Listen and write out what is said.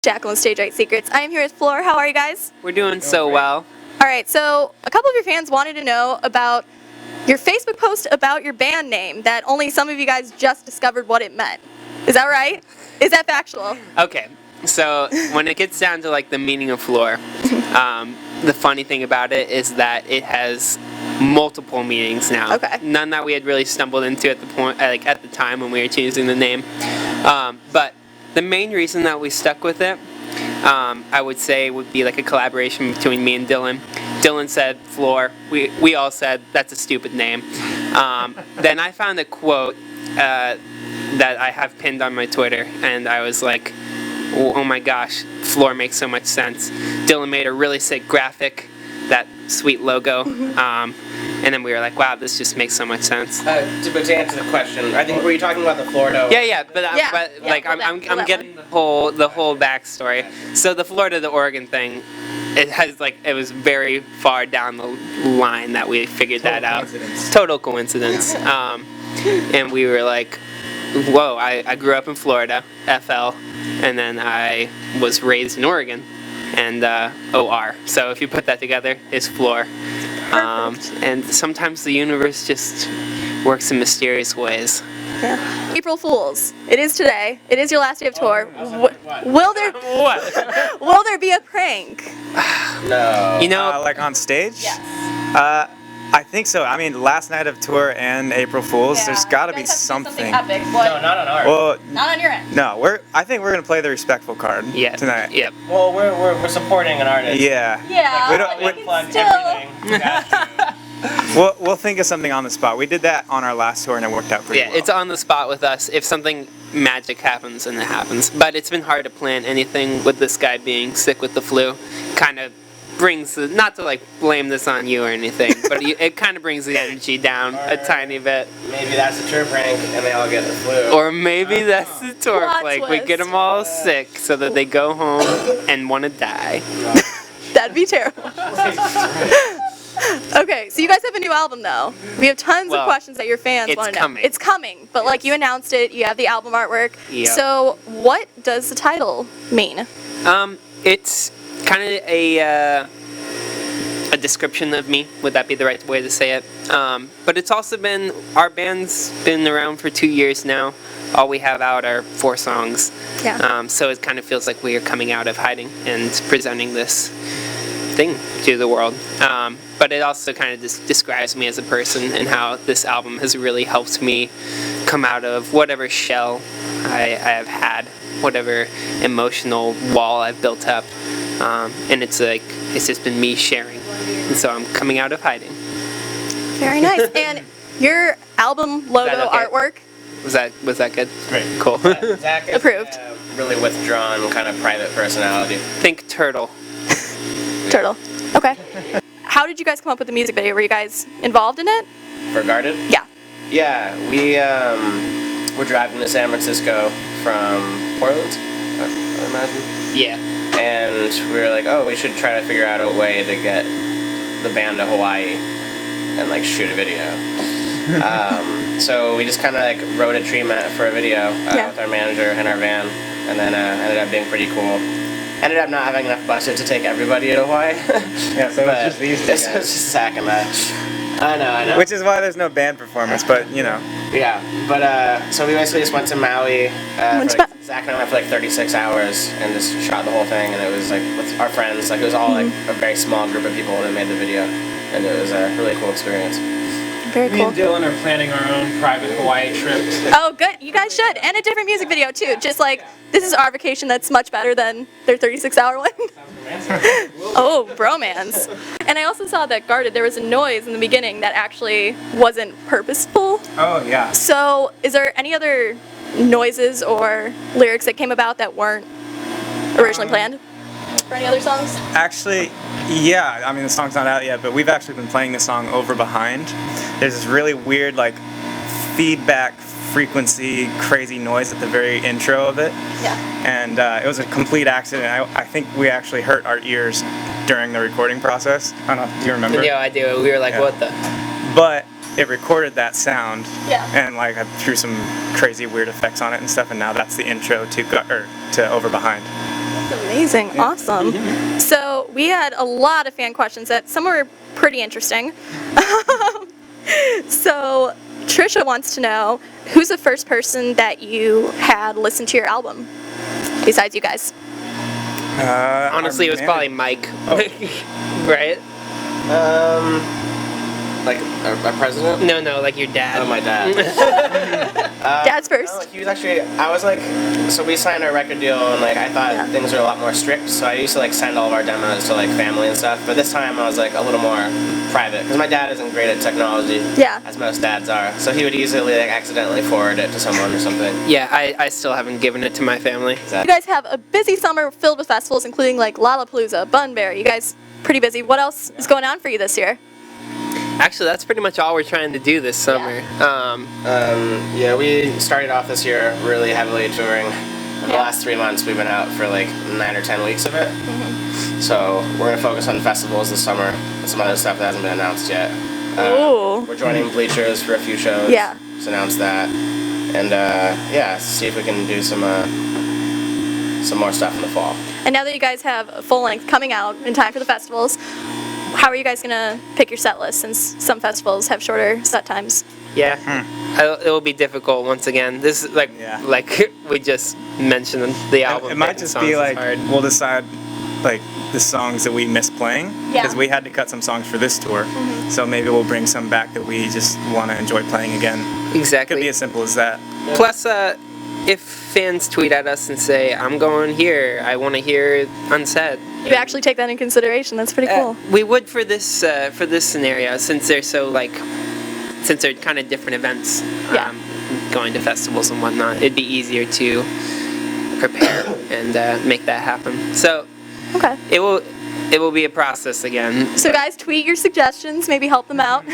Jacqueline Stage Right Secrets. I am here with Flor. How are you guys? We're doing so well. All right, so a couple of your fans wanted to know about your Facebook post about your band name that only some of you guys just discovered what it meant. Is that right? Is that factual? Okay, so when it gets down to like the meaning of Flor, the funny thing about it is that it has multiple meanings now. Okay. None that we had really stumbled into at the point, like at the time when we were choosing the name. But the main reason that we stuck with it, I would say, would be like a collaboration between me and Dylan. Dylan said Flor. We all said that's a stupid name. Then I found a quote that I have pinned on my Twitter, and I was like, oh my gosh, Flor makes so much sense. Dylan made a really sick graphic, that sweet logo, and then we were like, wow, this just makes so much sense. But to answer the question, I think, were you talking about the Florida? Yeah, but I'm getting the whole backstory. So the Florida to Oregon thing, it was very far down the line that we figured that out. Total coincidence. And we were like, whoa, I grew up in Florida, FL, and then I was raised in Oregon, and OR. So if you put that together, it's Flor. And sometimes the universe just works in mysterious ways. Yeah. April Fools. It is today. It is your last day of tour. Will there be a prank? No. You know, like on stage? Yes. I think so. I mean, last night of tour and April Fools, there's got to be something. Epic. No, not on ours. Well, Not on your end. no, I think we're gonna play the respectful card tonight. Yep. Well, we're supporting an artist. Yeah. Yeah. We don't- but we- can still. Everything. Got you. We'll think of something on the spot. We did that on our last tour and it worked out pretty Yeah, well. it's on the spot with us. If something magic happens, and it happens. But it's been hard to plan anything with this guy being sick with the flu. Kind of brings not to like blame this on you or anything, but it kind of brings the energy down a tiny bit. Maybe that's a tour prank, and they all get the flu. Or maybe that's the tour Plot prank. We get twist. them all sick so that they go home and want to die. That'd be terrible. Okay, so you guys have a new album though. We have tons of questions that your fans it's want to know. coming. It's coming, but like you announced it, you have the album artwork. Yep. So what does the title mean? It's kind of a description of me. Would that be the right way to say it? But it's also been, our band's been around for 2 years now. All we have out are 4 songs. Yeah. So it kind of feels like we are coming out of hiding and presenting this thing to the world. But it also kind of just describes me as a person and how this album has really helped me come out of whatever shell I have had, whatever emotional wall I've built up. And it's just been me sharing. And so I'm coming out of hiding. Very nice. And your album logo okay? artwork. Was that good? Great. Cool. Zach is Approved. Really withdrawn, kind of private personality. Think turtle. Turtle. Okay. How did you guys come up with the music video? Were you guys involved in it? For Guarded? Yeah. Yeah, we were driving to San Francisco from Portland, I imagine. Yeah. And we were like, oh, we should try to figure out a way to get the band to Hawaii and like shoot a video. So we just kind of like wrote a treatment for a video with our manager and our van, and then ended up being pretty cool. Ended up not having enough budget to take everybody to Hawaii. Yeah, so it's just these two It's guys. just Zach and that. I know. Which is why there's no band performance, but you know. Yeah, but so we basically just went to Maui. Zach and I went for like 36 hours and just shot the whole thing, and it was like with our friends. Like it was all like a very small group of people that made the video, and it was a really cool experience. Very Me cool. and Dylan are planning our own private Hawaii trip. Oh, good. You guys should. And a different music video, too. Just like, this is our vacation that's much better than their 36-hour one. Oh, bromance. And I also saw that Guarded, there was a noise in the beginning that actually wasn't purposeful. Oh yeah. So, is there any other noises or lyrics that came about that weren't originally planned for any other songs? Actually, yeah. I mean, the song's not out yet, but we've actually been playing the song over behind. There's this really weird, like, feedback frequency, crazy noise at the very intro of it. Yeah. And it was a complete accident. I think we actually hurt our ears during the recording process. I don't know. Do you remember? Yeah, I do. We were like, Yeah. what the? But it recorded that sound. Yeah. And like I threw some crazy weird effects on it and stuff, and now that's the intro to Over Behind. Amazing. Awesome. So we had a lot of fan questions that some were pretty interesting. So Trisha wants to know, who's the first person that you had listen to your album besides you guys? Honestly, it was probably Mike. Right? Like our president? No, like your dad. Oh, my dad. Dad's first. Oh, he was actually. I was like, so we signed our record deal, and like I thought things were a lot more strict. So I used to like send all of our demos to like family and stuff. But this time I was like a little more private because my dad isn't great at technology. Yeah. As most dads are. So he would easily like accidentally forward it to someone or something. Yeah, I still haven't given it to my family. You guys have a busy summer filled with festivals, including like Lollapalooza, Bunbury. You guys pretty busy. What else is going on for you this year? Actually, that's pretty much all we're trying to do this summer. Yeah, we started off this year really heavily touring. In the last 3 months, we've been out for like 9 or 10 weeks of it. So we're gonna focus on festivals this summer and some other stuff that hasn't been announced yet. Ooh. We're joining Bleachers for a few shows. Yeah. Just announced that, and yeah, see if we can do some more stuff in the fall. And now that you guys have a full length coming out in time for the festivals, how are you guys gonna pick your set list since some festivals have shorter set times? Yeah, it will be difficult once again. This is like we just mentioned the album. It might picking just songs be is like hard. we'll decide like the songs that we miss playing Yeah. because we had to cut some songs for this tour. So maybe we'll bring some back that we just want to enjoy playing again. Exactly. Could be as simple as that. Plus, if fans tweet at us and say, "I'm going here. I want to hear Unsaid," You actually take that in consideration. That's pretty cool. we would for this scenario since they're since they're kind of different events. Yeah. Going to festivals and whatnot, it'd be easier to prepare and make that happen. So Okay. it will be a process again. So guys, tweet your suggestions. Maybe help them out.